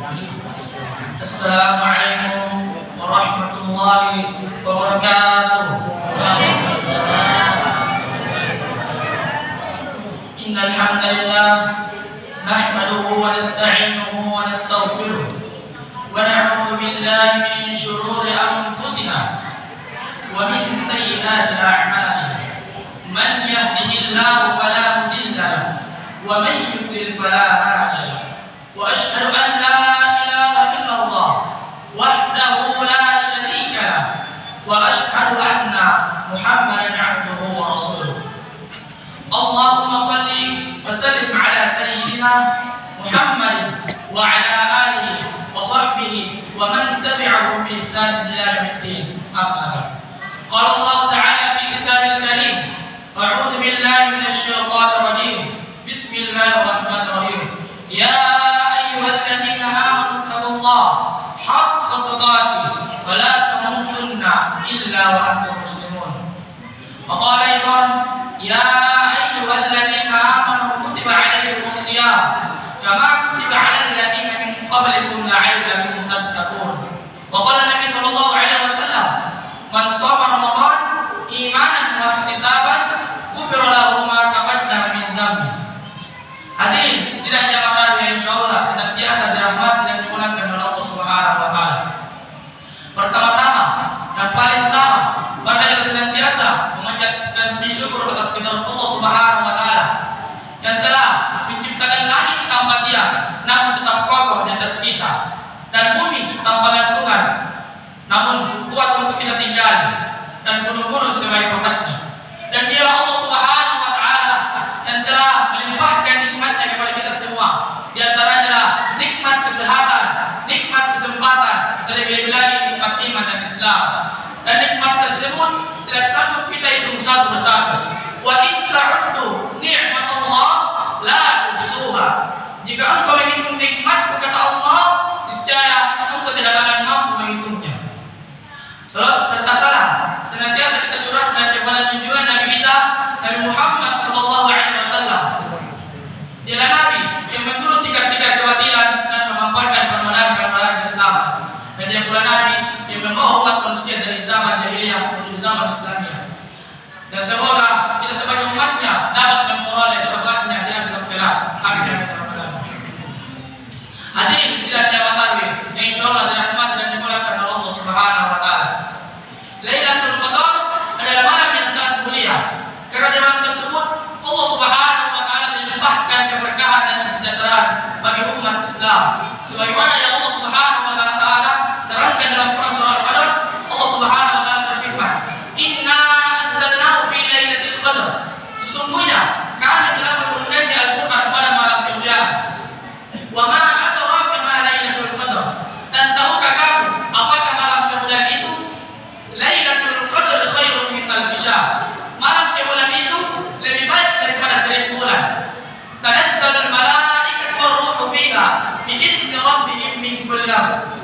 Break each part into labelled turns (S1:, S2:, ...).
S1: Assalamualaikum warahmatullahi wabarakatuh. Innal hamdalillah nahmaduhu wa nasta'inuhu wa nastaghfiruh wa na'udzu billahi min shururi anfusina wa min sayyiati a'malina. Man yahdihillahu fala mudilla lahu wa man yudlil fala hadiya lahu. Wa asyhadu an la ilaha illallah wahdahu la syarika lahu wa asyhadu anna Muhammadan 'abduhu wa rasuluh. Allahumma shalli wa sallim ala sayyidina Muhammadin wa ala alihi wa sahbihi wa man tabi'ahum bi ihsan ila yaumiddin. Amma ba'd. Qala Allah ta'ala fi kitabil karim, a'udzu billahi minasy syaithanir rajim. Bismillahirrahmanirrahim. Ya ayyuhalladzina amanu taqullaha haqqa tuqatih wa la tamutunna illa wa antum muslimun. Wa qala aidan ya ayyuhalladzina amanu kutiba 'alaikumus shiyam kama kutiba 'alal ladzina min qablikum la'allakum tattaqun. Wa qala Nabi sallallahu alaihi wasallam, man shoma ramadan imanan wa ihtisaban ghufira lahu ma taqaddama min dhanbi. Hadirin sidang jamaah yang insyaallah senantiasa dirahmati dan dimuliakan oleh Allah Subhanahu wa taala. Pertama-tama dan paling utama, mari kita senantiasa memanjatkan syukur atas kehadirat Allah Subhanahu wa taala yang telah menciptakan langit tanpa tiang namun tetap kokoh di atas kita, dan bumi tanpa gantungan namun kuat untuk kita tinggali, dan gunung-gunung sebagai pusatnya. Dan dialah Allah Subhanahu wa taala yang telah melimpahkan nikmatnya kepada kita semua. Di antaranya lah nikmat kesehatan, nikmat kesempatan, terlebih-lebih lagi nikmat iman dan Islam. Dan nikmat tersebut tidak sanggup kita hitung satu persatu. Wa in ta'uddu ni'matallah la tuhsuha. Jika engkau menghitung nikmatku, kata Allah, niscaya engkau tidak akan mampu menghitungnya. Serta salam senantiasa kita curahkan kepada junjungan Nabi kita, Nabi Muhammad sallallahu alaihi wasallam. Dialah Nabi yang menurut tiga-tiga kebatilan dan menghamparkan permodalan Islam. Dan dia pula Nabi yang membawa umat manusia dari zaman jahiliyah menuju zaman Islamiyah. Dan semoga kita sebagai umatnya dapat memperoleh syafaatnya di akhirat kelak. Amin. Hadirin sidang jamaah tarawih yang insyaallah dirahmati dan dimuliakan oleh Allah Subhanahu wa taala. Lailatul Qadar adalah malam yang sangat mulia. Karena di malam tersebut Allah Subhanahu wa taala melimpahkan keberkahan dan kesejahteraan bagi umat Islam. Sebagaimana yang Allah Subhanahu wa taala terangkan dalam Quran surah Al-Qadar, Allah Subhanahu wa taala berfirman, "Inna anzalnahu fi lailatul qadar." Sesungguhnya kami telah menurunkan Al-Qur'an pada malam kemuliaan. Wa ma adraka ma lailatul qadar. Dan tahukah kamu apakah malam kemuliaan itu? Lailatul qadar khairun min alf syahr. Malam kemuliaan itu lebih baik daripada 1000 bulan. Tanazzalul malaikatu war ruhu fiha bi idzni rabbihim min kulli amr.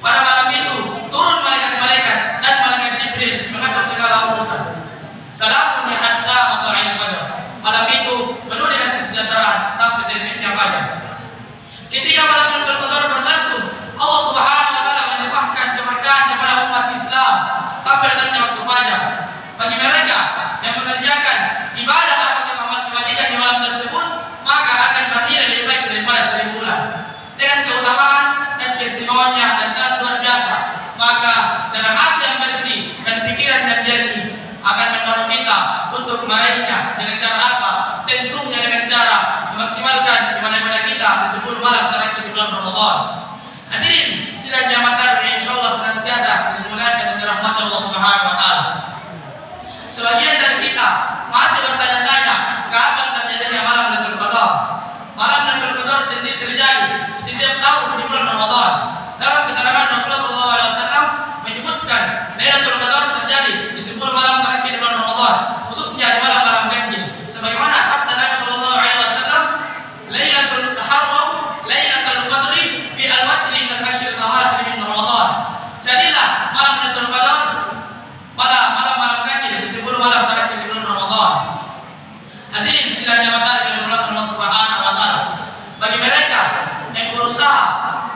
S1: Pada malam itu turun malaikat-malaikat dan malaikat Jibril mengatur segala urusan. Salamun hatta matla'il fajr. Malam itu penuh dengan kesejahteraan sampai terbitnya fajar. Ketika malam Lailatul Qadar berlangsung, Allah Subhanahu wa taala melimpahkan keberkahan kepada umat Islam sampai datangnya waktu fajar. Bagi mereka yang mengerjakan ibadah atau amal kebajikan di malam tersebut, maka akan bernilai lebih baik daripada 1000 bulan. Dengan keutamaan dan keistimewaan yang sangat luar biasa, maka dengan hati yang bersih dan pikiran yang jernih akan mendorong kita untuk meraihnya. Dengan cara apa? Tentunya dengan cara memaksimalkan ibadah-ibadah kita di 10 malam terakhir di bulan Ramadan. Hadirin sidang jamaah tarawih insyaallah senantiasa dimuliakan dan dirahmati Allah Subhanahu wa taala. Sebagian dari kita masih bertanya-tanya kapan terjadinya malam Lailatul Qadar. Malam Lailatul Qadar sendiri terjadi setiap tahun di bulan Ramadan. Dalam keterangan Rasulullah SAW menyebutkan Lailatul Qadar terjadi di 10 malam terakhir di bulan Ramadan, khususnya di malam-malam ganjil. Sebagaimana sabda Nabi SAW, Lailatul Taharrum, Lailatul Qadri fi al-watri min al-ashr al-awakhir min Ramadan. Jadilah malam Lailatul Qadar pada malam-malam ganjil di 10 malam terakhir di bulan Ramadan. Hadirin sidang jamaah yang dimuliakan Allah Subhanahu wa taala. Bagi mereka yang berusaha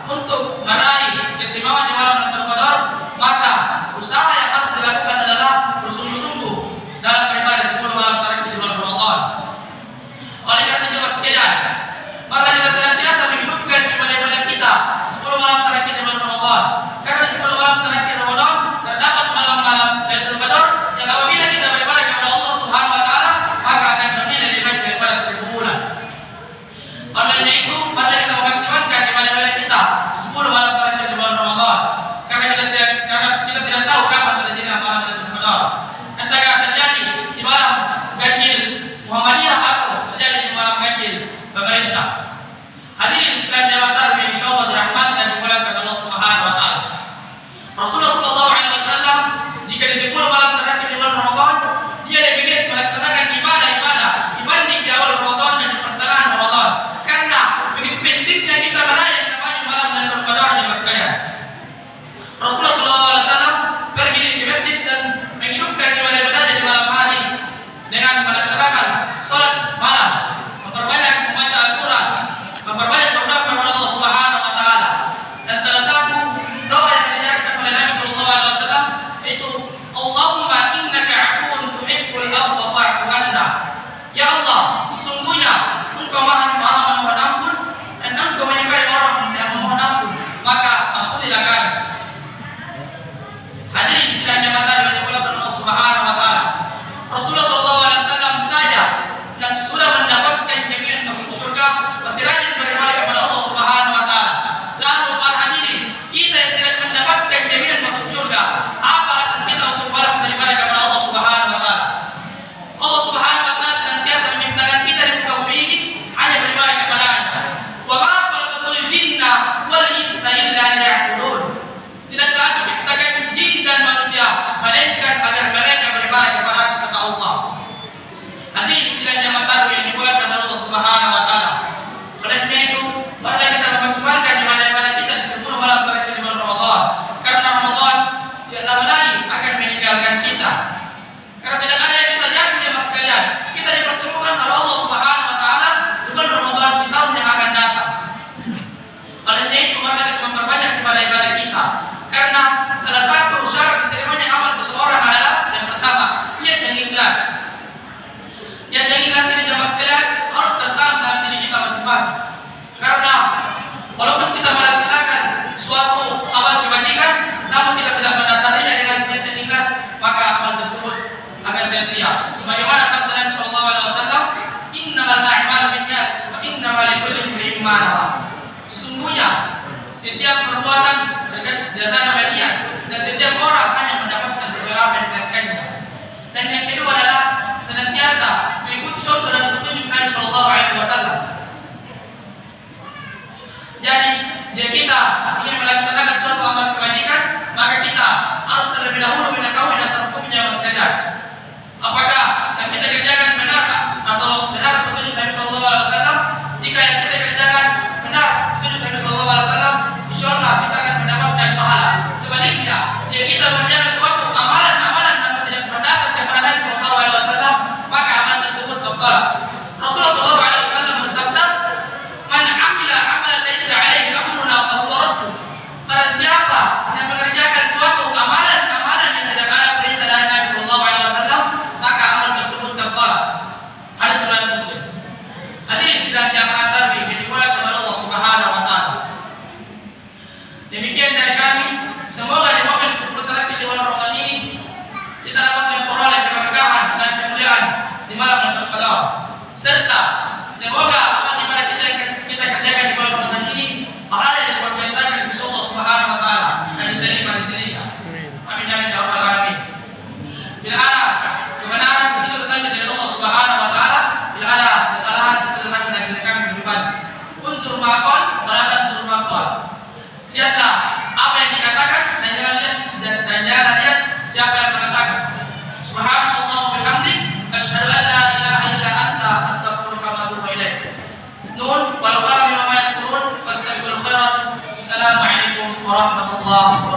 S1: untuk meraih keistimewaan di malam Lailatul Qadar, maka usaha yang harus dilakukan adalah bersungguh-sungguh dalam beribadah 10 malam terakhir di bulan Ramadan. Oleh karena itu jemaah sekalian, mari kita senantiasa menghidupkan ibadah-ibadah kita 10 malam terakhir di bulan Ramadan. Karena di 10 malam terakhir Ramadan terdapat malam-malam Lailatul Qadar yang apabila kita beribadah kepada Allah Subhanahu wa taala, maka akan bernilai lebih baik daripada 1000 bulan. Oleh itu, mari kita memaksimalkan ibadah-ibadah kita 10 malam terakhir di bulan Ramadan. Karena kita tidak tahu kapan terjadi malam Lailatul Qadar. Entahkah terjadi di malam ganjil Muhammadiyah atau terjadi di malam ganjil pemerintah. Hadirin sekalian jemaah tarawih insyaallah dirahmati dan dimuliakan Allah Subhanahu wa taala. Rasulullah sallallahu alaihi wasallam jika di 10 malam terakhir di bulan Ramadan, dia lebih giat melaksanakan ibadah-ibadah dibanding di awal Ramadan dan di pertengahan Ramadan. Karena begitu pentingnya kita meraih yang namanya malam Lailatul Qadar jemaah sekalian. Rasulullah sallallahu alaihi wasallam pergi ke masjid dan menghidupkan ibadah-ibadahnya di malam hari dengan melaksanakan salat malam, memperbanyak membaca Al-Qur'an, memperbanyak berdoa kepada Allah Subhanahu wa taala. Dan salah satu doa yang diajarkan oleh Nabi sallallahu alaihi wasallam itu Allahumma innaka 'afuwun tuhibbul 'afwa fa'fu 'anna. Ya Allah, sesungguhnya Engkau Maha memohon ampun dan Engkau menyukai orang yang memohon ampun, maka ampunilah kami. Hadirin sekalian jemaah tarawih yang dimuliakan Allah Subhanahu wa taala. Rasulullah sallallahu alaihi wasallam saja yang sudah mendapatkan jaminan masuk surga pasti rajin beribadah kepada Allah Subhanahu wa taala. Lalu para hadirin, kita yang tidak mendapatkan jaminan masuk surga, apa alasan kita untuk balas beribadah kepada Allah Subhanahu wa taala? Allah Subhanahu wa taala senantiasa memintakan kita di muka bumi ini hanya beribadah kepada-Nya. Wa ma khalaqatul jinna wal insa illa liya'budun. Tidaklah Aku ciptakan jin dan manusia melainkan agar mereka beribadah kepada Aku, kata Allah. Hadirin sekalian jemaah tarawih yang dimuliakan Allah Subhanahu wa taala. Oleh itu, mari kita memaksimalkan ibadah-ibadah kita di 10 malam terakhir di bulan Ramadan. Karena Ramadan tidak lama lagi akan meninggalkan kita. Karena tidak ada yang bisa jadi jemaah sekalian, kita dipertemukan oleh Allah Subhanahu wa taala di bulan Ramadan di tahun yang akan datang. Oleh itu, mari kita memperbanyak ibadah-ibadah kita. Karena salah satu syarat diterimanya amal seseorang adalah yang pertama, niat yang ikhlas. Niat yang ikhlas ini jemaah sekalian harus tertanam dalam diri kita masing-masing. Karena walaupun kita melaksanakan suatu amal kebajikan, namun kita tidak mendasarinya dengan niat yang ikhlas, maka amal tersebut akan sia-sia. Sebagaimana sabda Nabi sallallahu alaihi wasallam, "Innamal a'malu binniyat wa innamal likulli imrin ma nawa." Sesungguhnya setiap perbuatan berdasarkan niat dan setiap orang hanya mendapatkan sesuai apa yang diniatkannya. Dan yang kedua adalah senantiasa mengikuti contoh dan petunjuk Nabi sallallahu alaihi wasallam. Jadi, jika kita ingin melaksanakan suatu amal kebajikan, maka kita harus terlebih dahulu mengetahui dasar hukumnya sekalian. Apakah yang kita kerjakan benar atau benar petunjuk Nabi sallallahu alaihi wasallam? Jika yang kita kerjakan benar petunjuk Nabi sallallahu alaihi wasallam, insyaallah kita akan mendapatkan pahala. Sebaliknya, jika kita mengerjakan suatu amalan-amalan yang tidak berdasar kepada Nabi sallallahu alaihi wasallam, maka amalan tersebut batal. Rasulullah sallallahu alaihi wasallam bersabda, "Man 'amila 'amalan laisa 'alaihi amruna fa huwa radd." Barang siapa yang mengerjakan suatu amalan-amalan yang tidak ada perintah dari Nabi sallallahu alaihi wasallam, maka amalan tersebut tertolak. Hadis riwayat Muslim. Hadirin sekalian jemaah tarawih yang dimuliakan Allah Subhanahu wa taala. Demikian dari kami, semoga di momen 10 terakhir di bulan Ramadan ini kita dapat memperoleh keberkahan dan kemuliaan di malam Lailatul Qadar. Serta semoga amal ibadah kita yang kita kerjakan di bulan Ramadan ini pahala yang diperintahkan di sisi Allah Subhanahu wa taala dan diterima di sini. Amin amin ya rabbal alamin. Bila ada kebenaran kita datangkan dari Allah Subhanahu wa taala, bila ada kesalahan kita datangkan dari kami pribadi. Unsur maqal wa la tansur maqal. Lihatlah apa yang dikatakan dan jangan lihat siapa yang mengatakan. Subhanallah wa bihamdik, asyhadu an la ilaha illa anta, astaghfiruka wa atubu ilaik. Nun wal qalam wa ma yasturun, fastabiqul khairat. Assalamualaikum warahmatullahi wabarakatuh.